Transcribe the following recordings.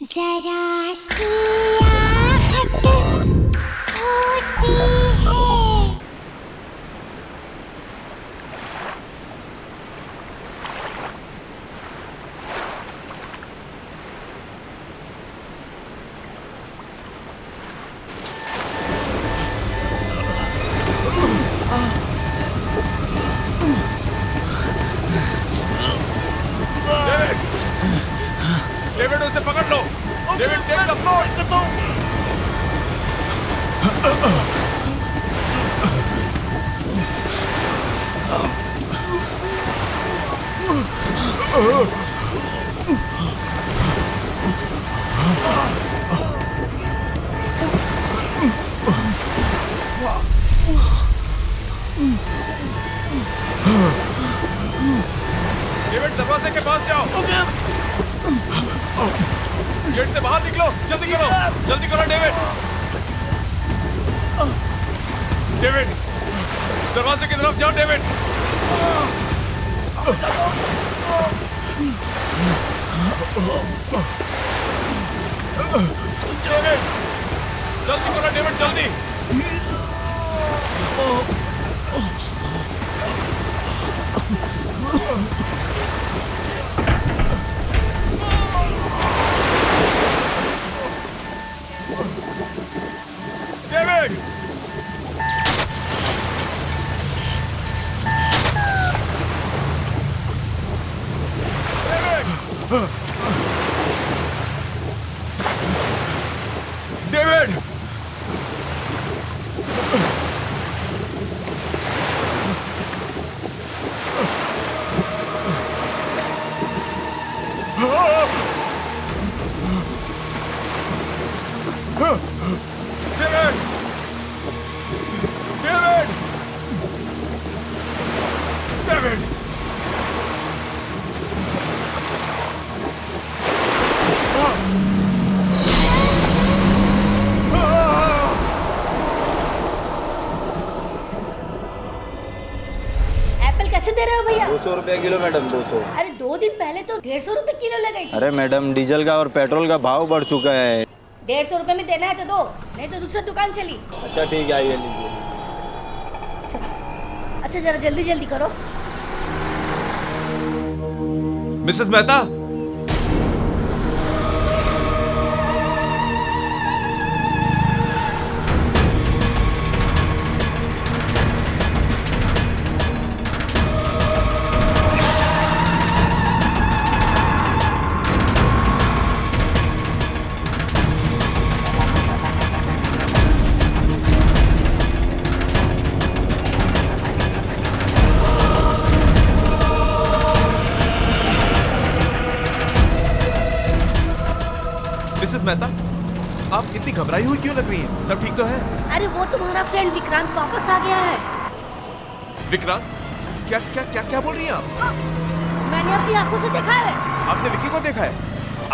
जरा सी आहट होती है। डेविड उसे पकड़ लो। David take the floor. David दरवाजे के पास जाओ। गेट से बाहर निकलो। जल्दी करो, जल्दी करो डेविड। डेविड दरवाजे की तरफ जाओ। डेविड डेविड जल्दी करो। डेविड जल्दी। डेविड डेविड कैसे दे रहे हो भैया? 200 रुपया किलो मैडम। 200। अरे 2 दिन पहले तो 150 रुपए किलो लगाई थी। अरे मैडम डीजल का और पेट्रोल का भाव बढ़ चुका है। 150 रुपए में देना है तो दो, नहीं तो दूसरी दुकान चली। अच्छा ठीक है, आइए लीजिए। अच्छा जरा जल्दी जल्दी करो। मिसेस मेहता, मिसेस मेहता, आप इतनी घबराई हुई क्यों लग रही हैं? सब ठीक तो है? अरे वो तुम्हारा फ्रेंड विक्रांत वापस आ गया है। विक्रांत? क्या क्या क्या क्या बोल रही हैं आप? मैंने अपनी आंखों से देखा है। आपने विक्की को देखा है?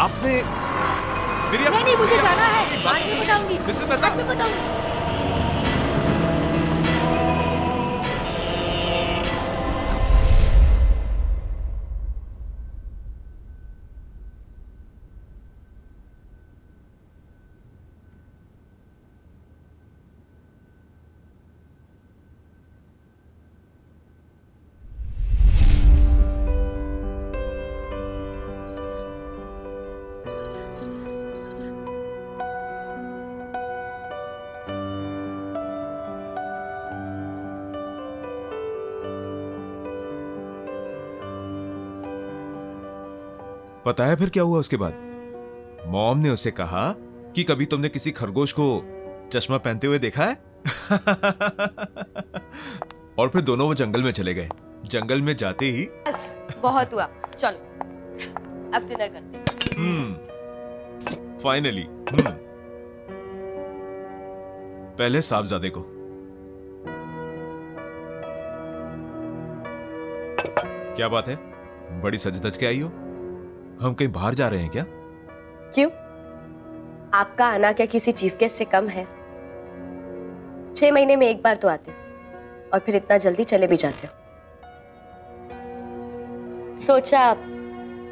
आपने मेरी नहीं मुझे जाना है, बाद में बताऊंगी। मिसेस मेहता, बाद में बताऊंगी। पता है फिर क्या हुआ उसके बाद? मॉम ने उसे कहा कि कभी तुमने किसी खरगोश को चश्मा पहनते हुए देखा है? और फिर दोनों वो जंगल में चले गए। जंगल में जाते ही बस बहुत हुआ, चलो अब डिनर करते हैं। फाइनली। पहले साहबजादे को। क्या बात है, बड़ी सज धज के आई हो? हम कहीं बाहर जा रहे हैं क्या? क्यों? आपका आना क्या किसी चीफ गेस्ट से कम है? 6 महीने में एक बार तो आते हो और फिर इतना जल्दी चले भी जाते हो। सोचा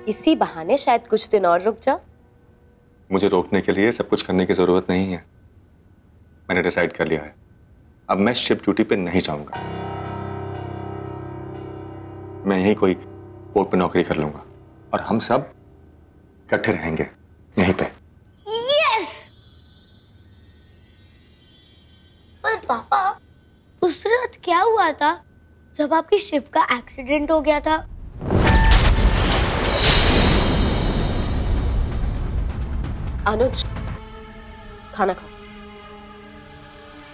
इसी बहाने शायद कुछ दिन और रुक जाओ। मुझे रोकने के लिए सब कुछ करने की जरूरत नहीं है। मैंने डिसाइड कर लिया है, अब मैं शिप ड्यूटी पे नहीं जाऊंगा। मैं यहीं कोई पोर्ट पे नौकरी कर लूंगा और हम सब इकट्ठे रहेंगे यहीं पे। यस। पर पापा, उस रात क्या हुआ था जब आपकी शिप का एक्सीडेंट हो गया था? अनुज, खाना खाओ।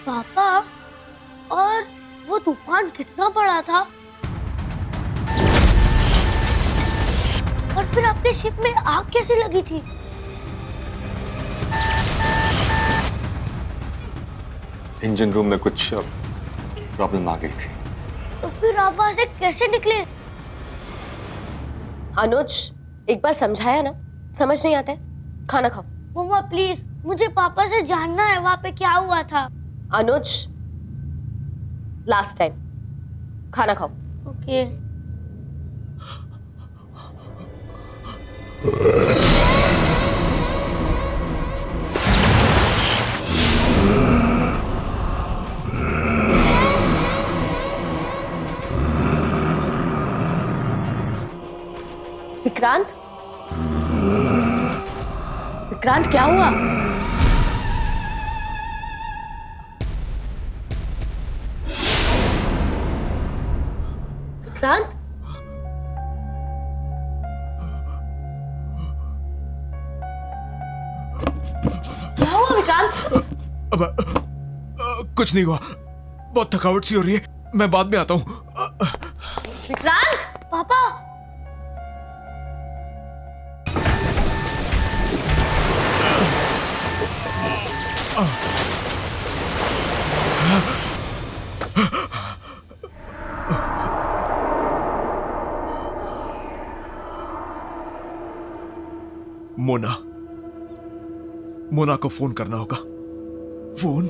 पापा, और वो तूफान कितना बड़ा था? और फिर आपके शिप में आग कैसे लगी थी? इंजन रूम में कुछ प्रॉब्लम आ गई थी। तो फिर आप वहां से कैसे निकले? अनुज, एक बार समझाया ना, समझ नहीं आता है। खाना खाओ। मम्मा प्लीज, मुझे पापा से जानना है वहां पे क्या हुआ था। अनुज, लास्ट टाइम, खाना खाओ। ओके। विक्रांत, विक्रांत क्या हुआ? विक्रांत, क्या हुआ विक्रांत? अब कुछ नहीं हुआ, बहुत थकावट सी हो रही है, मैं बाद में आता हूँ। विक्रांत, पापा, मोना, मोना को फोन करना होगा। फोन।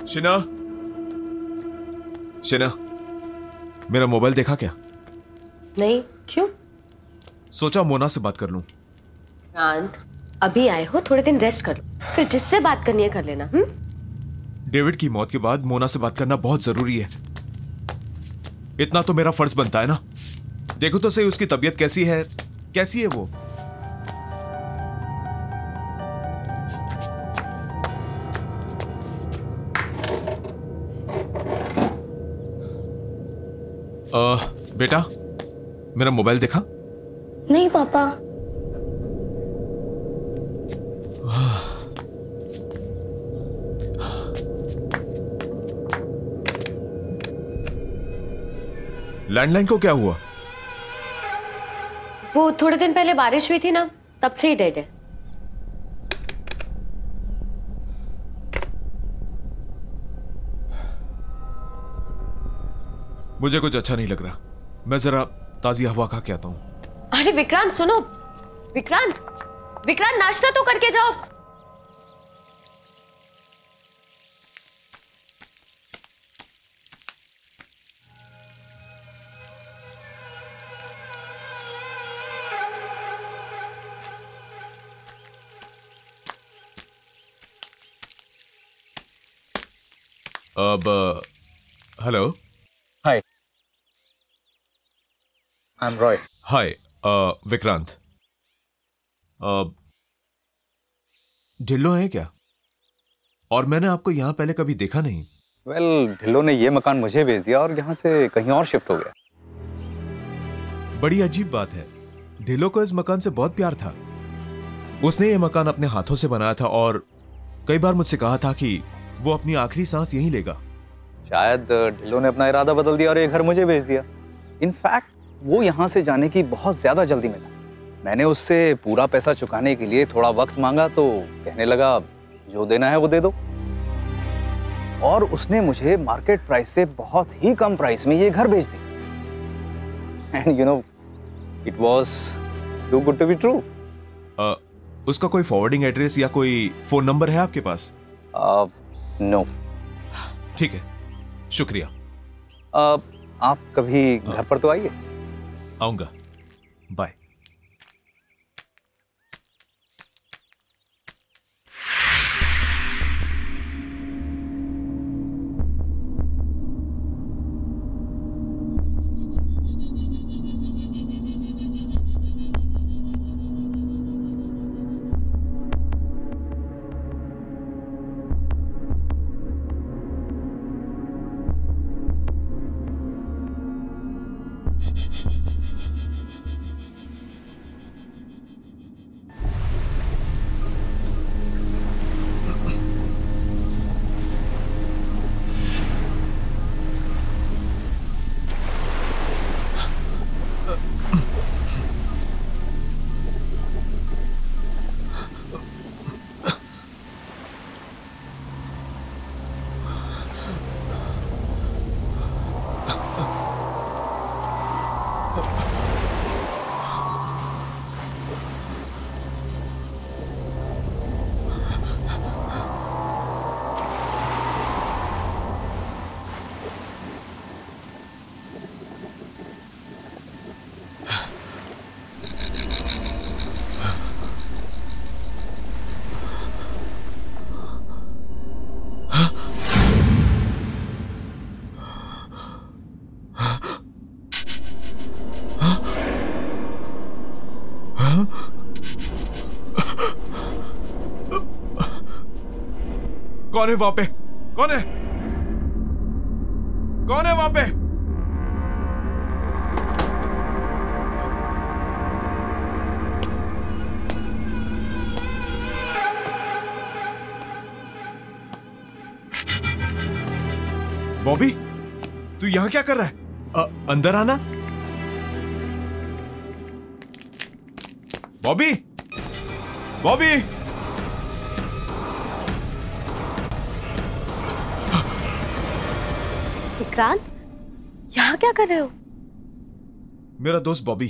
शिना, शिना, मेरा मोबाइल देखा क्या? नहीं, क्यों? सोचा मोना से बात कर लूं। विक्रांत, अभी आए हो, थोड़े दिन रेस्ट कर लो, फिर जिससे बात करनी है कर लेना। डेविड की मौत के बाद मोना से बात करना बहुत जरूरी है। इतना तो मेरा फर्ज बनता है ना। देखो तो सही उसकी तबीयत कैसी है, कैसी है वो। बेटा, मेरा मोबाइल देखा? नहीं पापा। लैंडलाइन को क्या हुआ? वो थोड़े दिन पहले बारिश हुई थी ना, तब से ही डेड है। मुझे कुछ अच्छा नहीं लग रहा, मैं जरा ताजी हवा खा के आता हूं। अरे विक्रांत सुनो, विक्रांत, विक्रांत नाश्ता तो करके जाओ। अब hello. Hi, I am Roy. Hi Vikrant, Dhillon है क्या? और मैंने आपको यहाँ पहले कभी देखा नहीं। वेल, ढिल्लो ने ये मकान मुझे बेच दिया और यहाँ से कहीं और शिफ्ट हो गया। बड़ी अजीब बात है, ढिल्लो को इस मकान से बहुत प्यार था। उसने ये मकान अपने हाथों से बनाया था और कई बार मुझसे कहा था कि वो अपनी आखिरी सांस यहीं लेगा। शायद ढिल्लो ने अपना इरादा बदल दिया और ये घर मुझे बेच दिया। इनफैक्ट वो यहाँ से जाने की बहुत ज्यादा जल्दी में था। मैंने उससे पूरा पैसा चुकाने के लिए थोड़ा वक्त मांगा तो कहने लगा जो देना है वो दे दो। और उसने मुझे मार्केट प्राइस से बहुत ही कम प्राइस में ये घर बेच दिया। And you know, It was too good to be true. उसका कोई फॉरवर्डिंग एड्रेस या कोई फोन नंबर है आपके पास? No. ठीक है, शुक्रिया। आप कभी घर पर तो आइए। आऊंगा, बाय। कौन है वहां पे? कौन है? कौन है वहां पे? बॉबी, तू यहां क्या कर रहा है? अंदर आना। बॉबी, बॉबी, विक्रांत, यहाँ क्या कर रहे हो? मेरा दोस्त बॉबी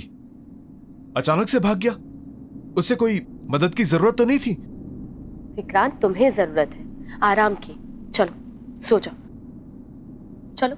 अचानक से भाग गया। उससे कोई मदद की जरूरत तो नहीं थी? विक्रांत, तुम्हें जरूरत है आराम की। चलो सो जाओ, चलो।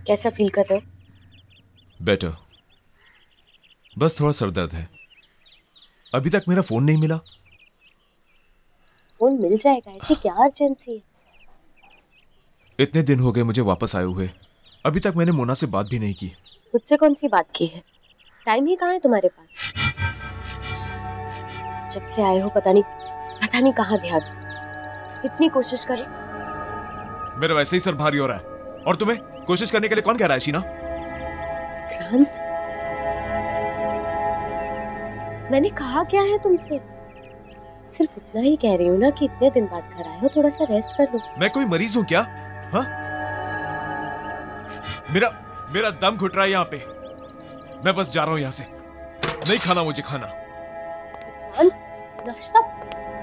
कैसा फील कर रहे हो? बेटर, बस थोड़ा सर दर्द है। अभी तक मेरा फोन नहीं मिला। फोन मिल जाएगा, ऐसी क्या अर्जेंसी है? इतने दिन हो गए मुझे वापस आए हुए, अभी तक मैंने मोना से बात भी नहीं की। मुझसे कौन सी बात की है? टाइम ही कहाँ है तुम्हारे पास? जब से आए हो पता नहीं कहाँ ध्यान। इतनी कोशिश करी। मेरा वैसे ही सर भारी हो रहा है, और तुम्हें कोशिश करने के लिए कौन कह रहा है शीना? विक्रांत, मैंने कहा क्या है तुमसे? सिर्फ इतना ही कह रही हूँ ना कि इतने दिन बाद घर आए हो, थोड़ा सा रेस्ट कर लो। मैं कोई मरीज हूँ क्या? हाँ, मेरा दम घुट रहा है यहाँ पे। मैं बस जा रहा हूँ यहाँ से। नहीं खाना मुझे खाना। विक्रांत, नाश्ता।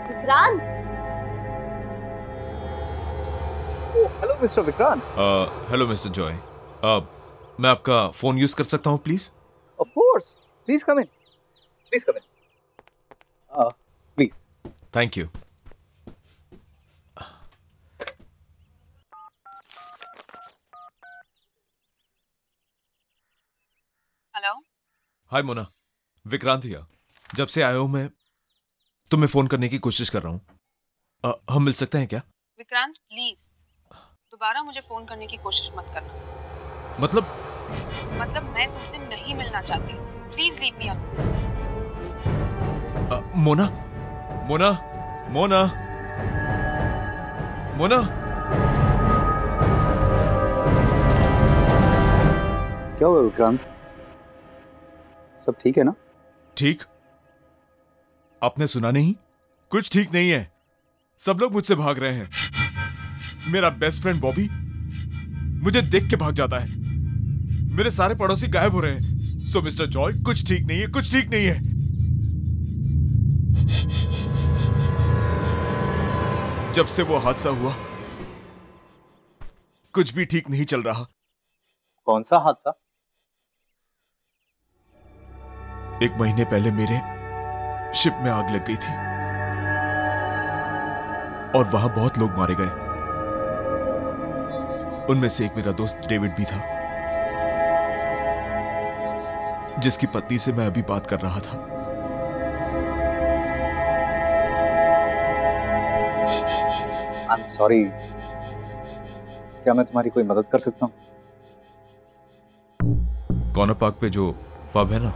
Vikrant, hello mister Vikrant. Hello mister Joy. मैं आपका फोन यूज कर सकता हूँ please? Of course, please come in, please come in, please. Thank you. Hello. Hi Mona, Vikrant here. जब से आया हूं मैं तुम्हें फोन करने की कोशिश कर रहा हूं। हम मिल सकते हैं क्या? विक्रांत प्लीज दोबारा मुझे फोन करने की कोशिश मत करना। मतलब मैं तुमसे नहीं मिलना चाहती। Please leave me alone. Mona Mona Mona Mona, क्या हुआ विक्रांत? सब ठीक है ना? ठीक? आपने सुना नहीं? कुछ ठीक नहीं है। सब लोग मुझसे भाग रहे हैं। मेरा बेस्ट फ्रेंड बॉबी मुझे देख के भाग जाता है। मेरे सारे पड़ोसी गायब हो रहे हैं। सो मिस्टर जॉय, कुछ ठीक नहीं है, कुछ ठीक नहीं है। जब से वो हादसा हुआ कुछ भी ठीक नहीं चल रहा। कौन सा हादसा? 1 महीने पहले मेरे शिप में आग लग गई थी और वहां बहुत लोग मारे गए। उनमें से एक मेरा दोस्त डेविड भी था, जिसकी पत्नी से मैं अभी बात कर रहा था। आई एम सॉरी, क्या मैं तुम्हारी कोई मदद कर सकता हूँ? कॉर्नर पार्क पे जो पब है ना,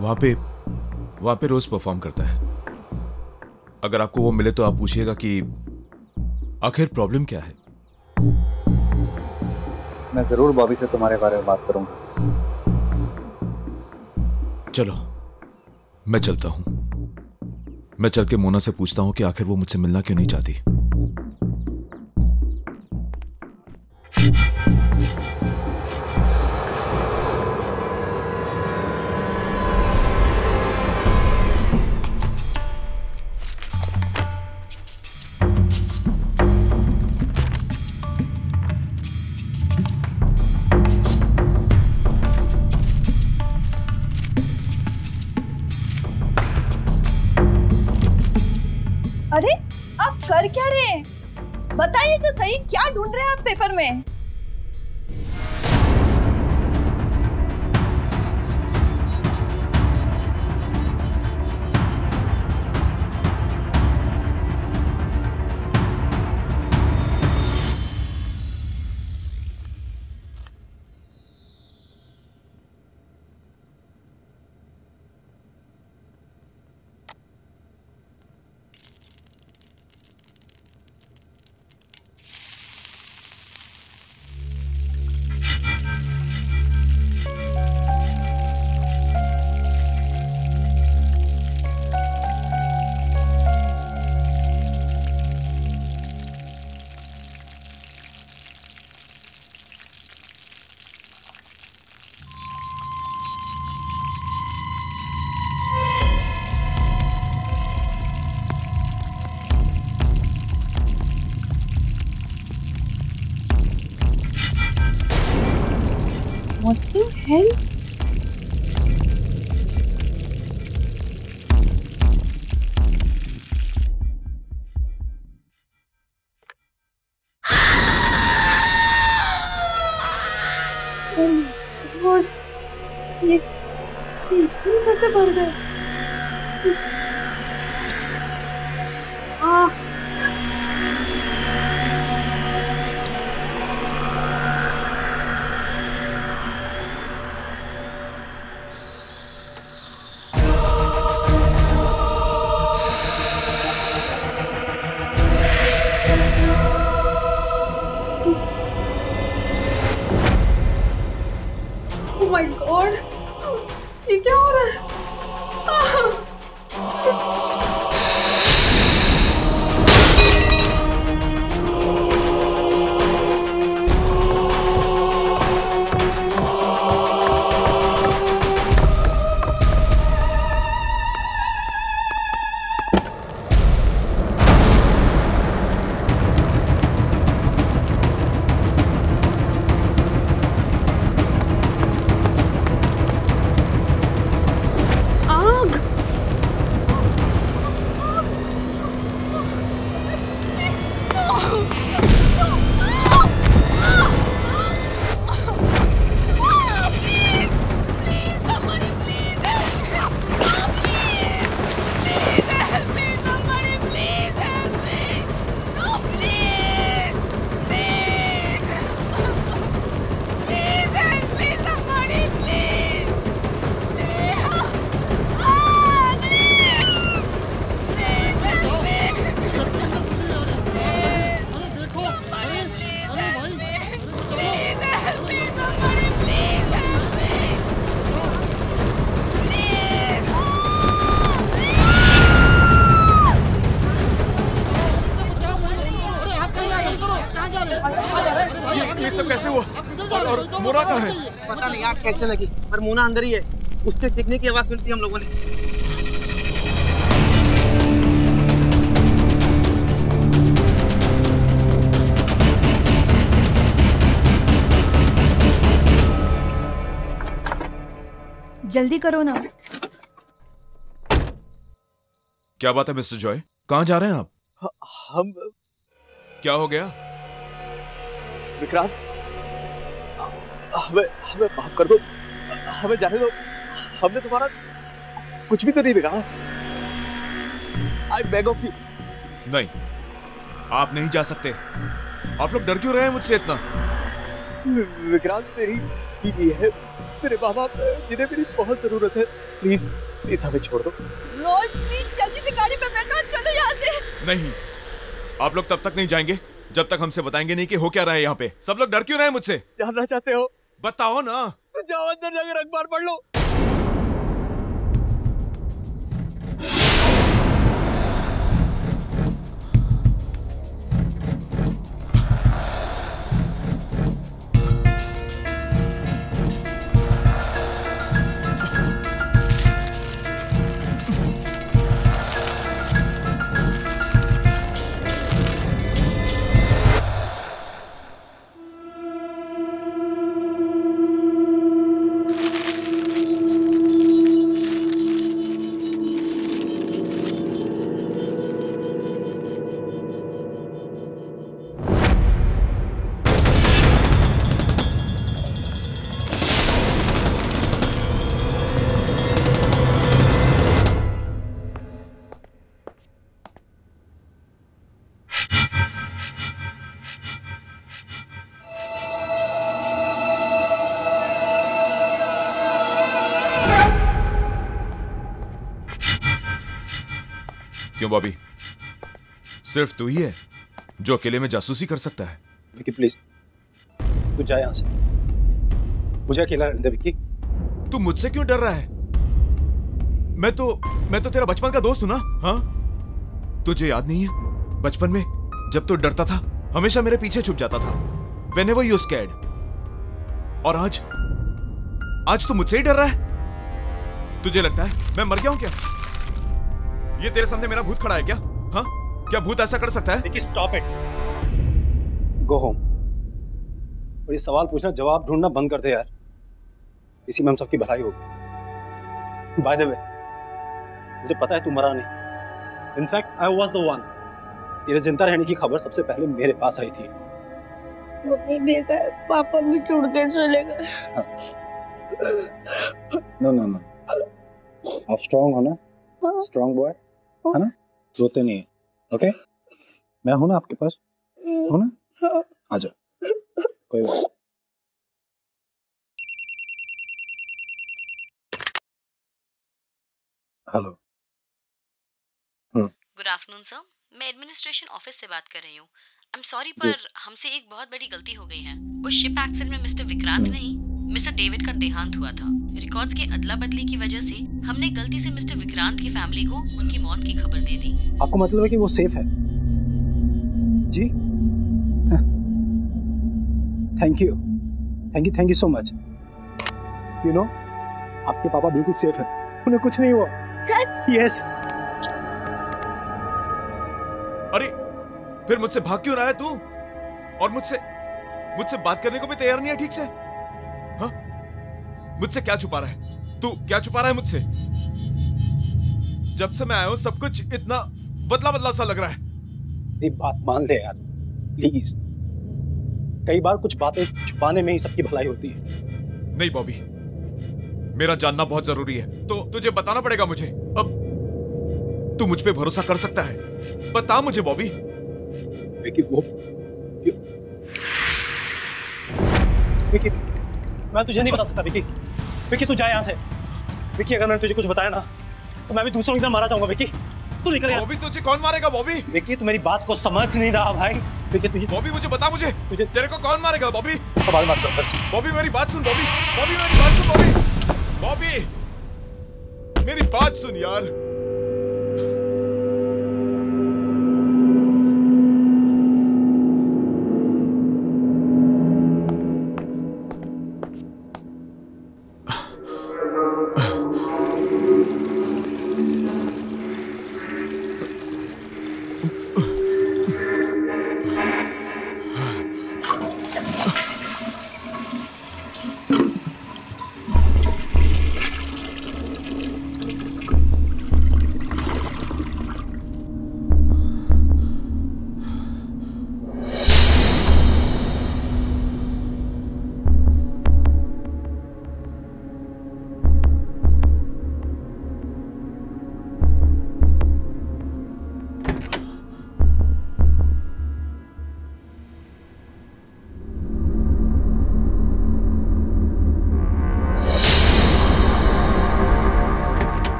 वहां पे रोज परफॉर्म करता है। अगर आपको वो मिले तो आप पूछिएगा कि आखिर प्रॉब्लम क्या है। मैं जरूर बॉबी से तुम्हारे बारे में बात करूंगा। चलो मैं चलता हूं। मैं चल के मोना से पूछता हूं कि आखिर वो मुझसे मिलना क्यों नहीं चाहती। अरे आप कर क्या रहे हैं? बताइए तो सही, क्या ढूंढ रहे हैं आप पेपर में? What the hell? Oh my God! ये इतनी कैसे बढ़ गए? और मोना कहाँ है? पता नहीं आग कैसे लगी, पर मोना अंदर ही है। उसके चीखने की आवाज सुनती हम लोगों ने। जल्दी करो ना। क्या बात है मिस्टर जॉय, कहाँ जा रहे हैं आप? हम क्या हो गया? विक्रांत, हमें हमें माफ कर दो, हमें जाने दो। हमने तुम्हारा कुछ भी तो नहीं बिगाड़ा। I beg of you. नहीं, आप नहीं जा सकते। आप लोग डर क्यों रहे हैं मुझसे इतना? विक्रांत, मेरी बीवी है, मेरे माँ बाप जिन्हें मेरी बहुत जरूरत है। प्लीज प्लीज हमें छोड़ दो। रोड प्लीज जल्दी से गाड़ी पे बैठो, चलो यहाँ से। नहीं, आप लोग तब तक नहीं जाएंगे जब तक हमसे बताएंगे नहीं कि हो क्या रहा है यहाँ पे। सब लोग डर क्यों रहे हैं मुझसे? जानना चाहते हो? बताओ ना। तो जाओ अंदर जाकर अखबार पढ़ लो। क्यों बॉबी, सिर्फ तू ही है जो अकेले में जासूसी कर सकता है? विक्की प्लीज, तू जा यहाँ से, मुझे अकेला रहने दे। विक्की, तू मुझसे क्यों डर रहा है? मैं तो तेरा बचपन का दोस्त हूं ना। हाँ, तुझे याद नहीं है बचपन में जब तू डरता था हमेशा मेरे पीछे छुप जाता था, whenever you scared। और आज तू मुझसे ही डर रहा है? तुझे लगता है मैं मर गया हूं क्या? ये तेरे सामने मेरा भूत खड़ा है क्या? हाँ, क्या भूत ऐसा कर सकता है? Vicky stop it, go home. और ये सवाल पूछना, जवाब ढूंढना बंद कर दे यार। इसी में हम सबकी भलाई होगी। बाय द वे, मुझे पता है तू मरा नहीं। In fact I was the one. तेरे जिंदा रहने की खबर सबसे पहले मेरे पास आई थी। मम्मी देखा है, पापा भी छोड़ के चले गए। नो, आप स्ट्रांग हो ना? स्ट्रांग बॉय है ना? रोते नहीं है, ओके? मैं हूं ना आपके पास, हो ना? आ जाओ, कोई बात। हेलो। गुड आफ्टरनून सर, मैं एडमिनिस्ट्रेशन ऑफिस से बात कर रही हूँ। आई एम सॉरी, पर हमसे एक बहुत बड़ी गलती हो गई है। उस शिप एक्सीडेंट में मिस्टर विक्रांत नहीं, मिस्टर डेविड का देहांत हुआ था। रिकॉर्ड्स के अदला बदली की वजह से हमने गलती से मिस्टर विक्रांत की फैमिली को उनकी मौत की खबर दे दी। आपको मतलब है कि वो सेफ है? जी, thank you so much. You know, आपके पापा बिल्कुल सेफ है, उन्हें कुछ नहीं हुआ। सच? यस। अरे फिर मुझसे भाग क्यों रहा है तू? और मुझसे बात करने को भी तैयार नहीं है ठीक से? हाँ, मुझसे क्या छुपा रहा है तू? क्या छुपा रहा है मुझसे? जब से मैं आया हूं सब कुछ इतना बदला सा लग रहा है। मेरी बात मान ले यार, प्लीज। कई बार कुछ बातें छुपाने में ही सबकी भलाई होती है। नहीं बॉबी, मेरा जानना बहुत जरूरी है, तो तुझे बताना पड़ेगा मुझे। अब तू मुझ पे भरोसा कर सकता है, बता मुझे बॉबी। विक्की, विक्की, मैं तुझे नहीं बता सकता। विक्की तू जा यहाँ से। विक्की, अगर मैंने तुझे कुछ बताया ना तो मैं भी दूसरों की तरह मारा जाऊंगा। विक्की तू निकल यहाँ। बॉबी तुझे कौन मारेगा बॉबी? विक्की तू मेरी बात को समझ नहीं रहा भाई। विक्की तुझे, बॉबी मुझे बता, मुझे तेरे को कौन मारेगा बॉबी? बाद बात कर। बॉबी मेरी बात सुन, बॉबी मेरी बात सुन, बॉबी मेरी बात सुन यार।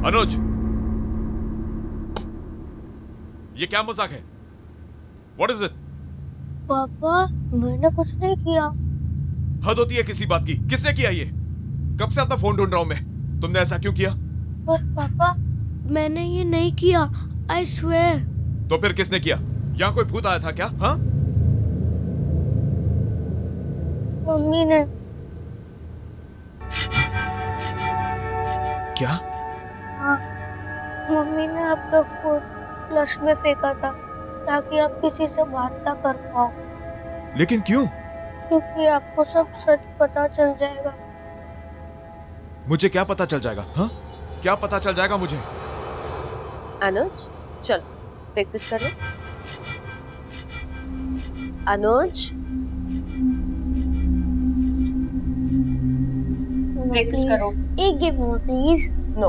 अनुज, ये क्या मजाक है? What is it? पापा, मैंने कुछ नहीं किया। हद होती है किसी बात की। किसने किया ये? कब से अपना फोन ढूंढ रहा हूं मैं। तुमने ऐसा क्यों किया? पर पापा, मैंने ये नहीं किया। I swear। तो फिर किसने किया? यहाँ कोई भूत आया था क्या? हाँ? मम्मी ने। क्या? हाँ, मम्मी ने आपका फोन फ्लश में फेंका था ताकि आप किसी से बात ना कर पाओ। लेकिन क्यों? क्योंकि आपको सब सच पता चल जाएगा। मुझे क्या पता चल जाएगा? हाँ? क्या पता चल जाएगा मुझे? अनुज, चल ब्रेकफास्ट कर लो। अनुज, ब्रेकफास्ट करो। एक गिव मम्मा प्लीज। नो,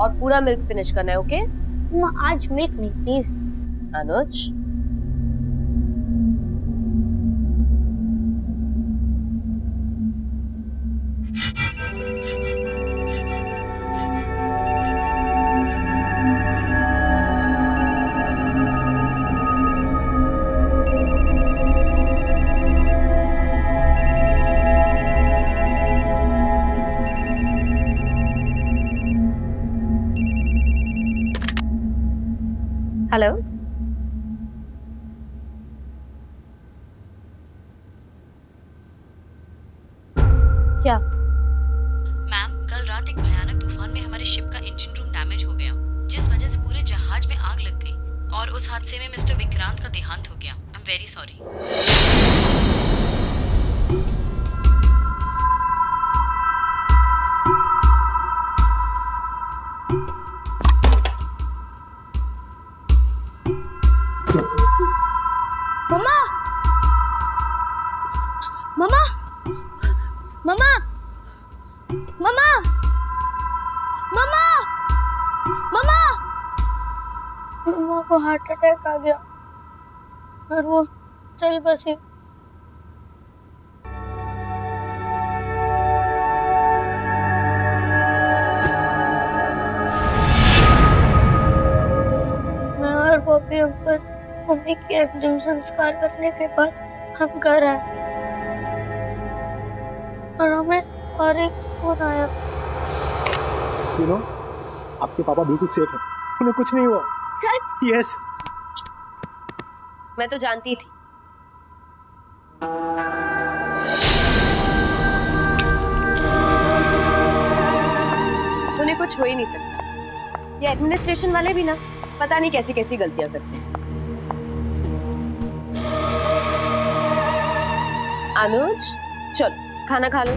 और पूरा मिल्क फिनिश करना है, ओके? मम्मा आज मिल्क नहीं प्लीज। Anuj, hello. क्या? मैम, कल रात एक भयानक तूफान में हमारे शिप का इंजन रूम डैमेज हो गया, जिस वजह से पूरे जहाज में आग लग गई और उस हादसे में मिस्टर विक्रांत का देहांत हो गया। I am very sorry. मम्मा, मम्मा, मम्मा, मम्मा, मम्मा, मम्मा, मम्मा को हार्ट अटैक आ गया और वो चल बसी। मैं और बॉबी अंकल मम्मी के अंतिम संस्कार करने के बाद हम घर आए और हमें और एक फोन आया। You know, आपके पापा बिल्कुल सेफ हैं, उन्हें कुछ नहीं हुआ। सच? यस। मैं तो जानती थी। उन्हें कुछ हो ही नहीं सकता। ये एडमिनिस्ट्रेशन वाले भी ना पता नहीं कैसी कैसी गलतियां करते हैं। अनुज, चल खाना खा लो।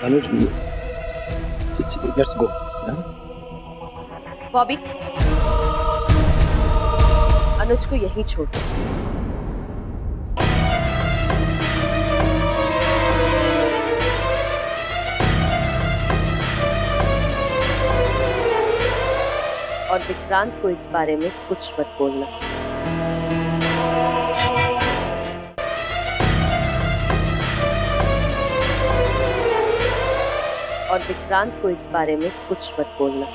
अनुज, लेट्स गो। बॉबी, अनुज को यहीं छोड़ दो। और विक्रांत को इस बारे में कुछ मत बोलना। और विक्रांत को इस बारे में कुछ मत बोलना।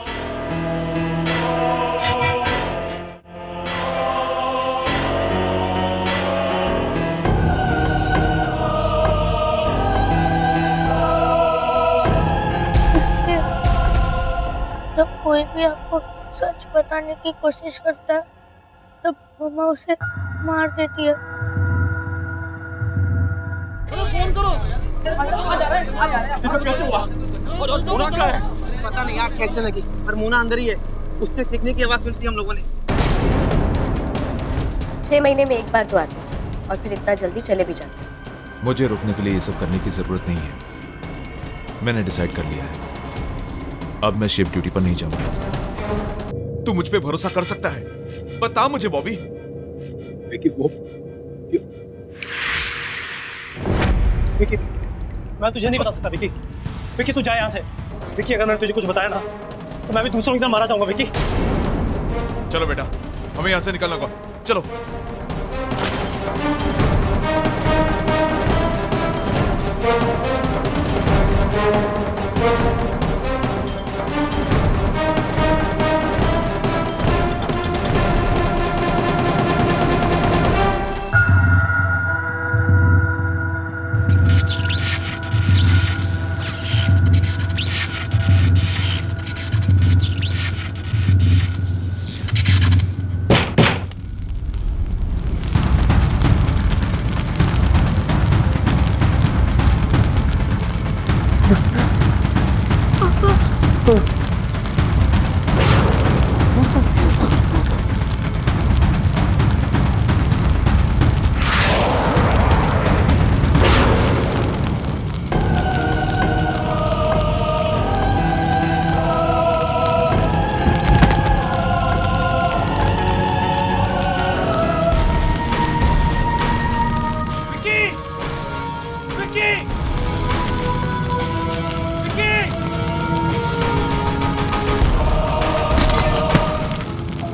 जब कोई भी आपको सच बताने की कोशिश करता है तब मम्मा उसे मार देती है। फोन करो। ये सब कैसे हुआ? मोना कहाँ है? पता नहीं आग कैसे लगी, पर मोना अंदर ही है। उसके चीखने की आवाज सुनती हम लोगों ने। 6 महीने में एक बार तो आते और फिर इतना जल्दी चले भी जाते। मुझे रुकने के लिए ये सब करने की जरूरत नहीं है। मैंने डिसाइड कर लिया है, अब मैं शिप ड्यूटी पर नहीं जाऊंगा। तू मुझ पे भरोसा कर सकता है? बता मुझे बॉबी। विकी, विकी, मैं तुझे नहीं बता सकता विकी। विकी, तू जा यहाँ से। विकी, अगर मैंने तुझे कुछ बताया ना तो मैं भी दूसरों की तरह मारा जाऊंगा विकी। चलो बेटा, हमें यहाँ से निकलना होगा, चलो।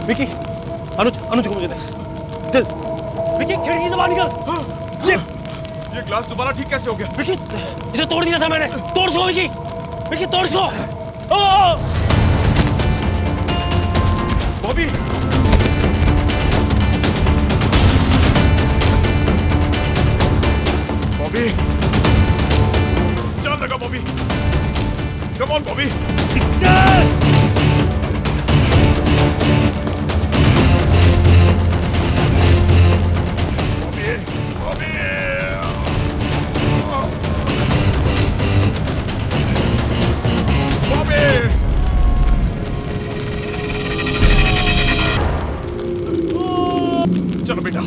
विकी, अनुज को मुझे दे। दिल, विकी खिड़की से बाहर निकल। ये ग्लास दोबारा ठीक कैसे हो गया? विकी, इसे तोड़ दिया था मैंने। तोड़ इसको विकी, विकी तोड़ इसको। बॉबी, बॉबी, जान लगा बॉबी। Come on Bobby. चलो बेटा।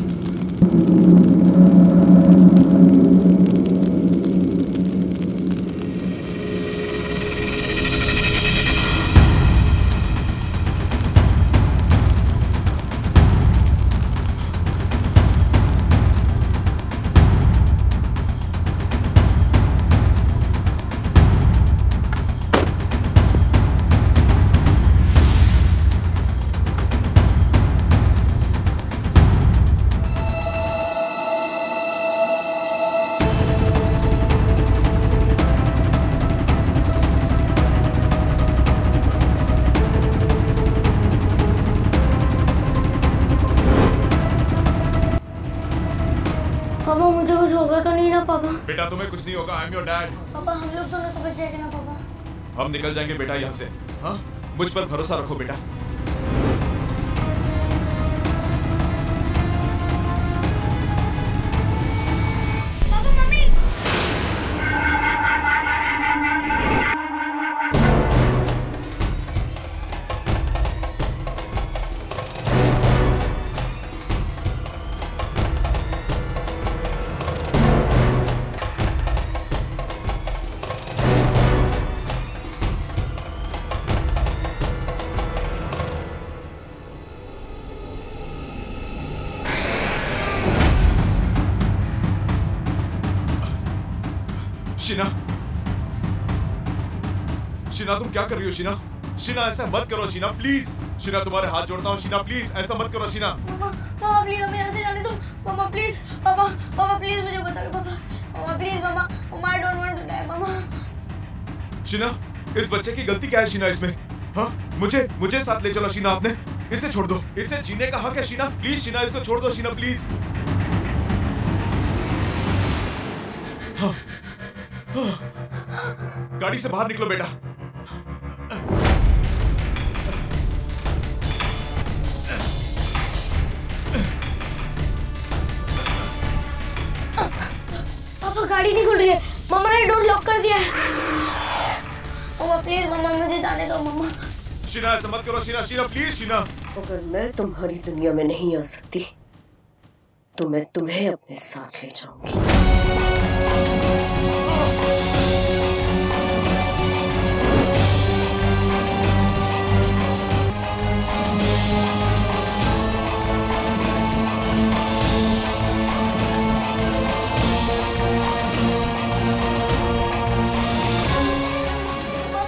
पापा मुझे कुछ होगा तो नहीं ना पापा? बेटा तुम्हें कुछ नहीं होगा, आई एम योर डैड। पापा हम लोग दोनों तो बच जाएंगे ना पापा? हम निकल जाएंगे बेटा यहाँ से। हाँ, मुझ पर भरोसा रखो बेटा। Papa mummy. शीना, शीना तुम क्या कर रही हो शीना? शीना ऐसा मत करो शीना, प्लीज। शीना तुम्हारे हाथ जोड़ता हूँ शीना, प्लीज ऐसा मत करो शीना। पापा प्लीज हमें यहाँ से जाने दो। पापा प्लीज, पापा प्लीज मुझे बता दो पापा। पापा प्लीज मामा, I don't want to die मामा। शीना, इस बच्चे की गलती क्या है शीना इसमें? हाँ, मुझे साथ ले चलो शीना, आपने इसे छोड़ दो, इसे जीने का हक है शीना। प्लीज शीना, इसको छोड़ दो शीना, प्लीज। हाँ, गाड़ी से बाहर निकलो बेटा। पापा गाड़ी नहीं खुल रही है, मम्मा ने डोर लॉक कर दिया है। मम्मा प्लीज, मम्मा मुझे जाने दो मम्मा। शीना ऐसा मत करो शीना, शीना प्लीज शीना। अगर मैं तुम्हारी दुनिया में नहीं आ सकती तो मैं तुम्हें अपने साथ ले जाऊंगी।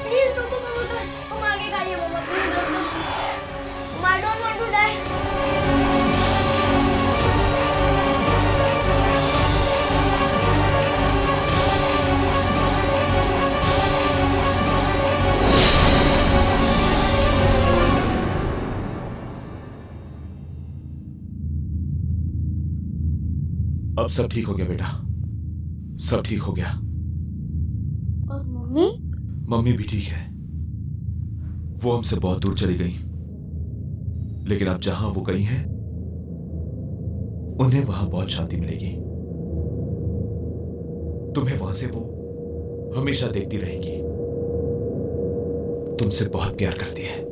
प्लीज रुको, हम आगे खाइए मम्मा, प्लीज रुको। I don't want to die. अब सब ठीक हो गया बेटा, सब ठीक हो गया। और मम्मी? मम्मी भी ठीक है। वो हमसे बहुत दूर चली गई, लेकिन अब जहां वो गई हैं, उन्हें वहां बहुत शांति मिलेगी। तुम्हें वहां से वो हमेशा देखती रहेगी। तुमसे बहुत प्यार करती है।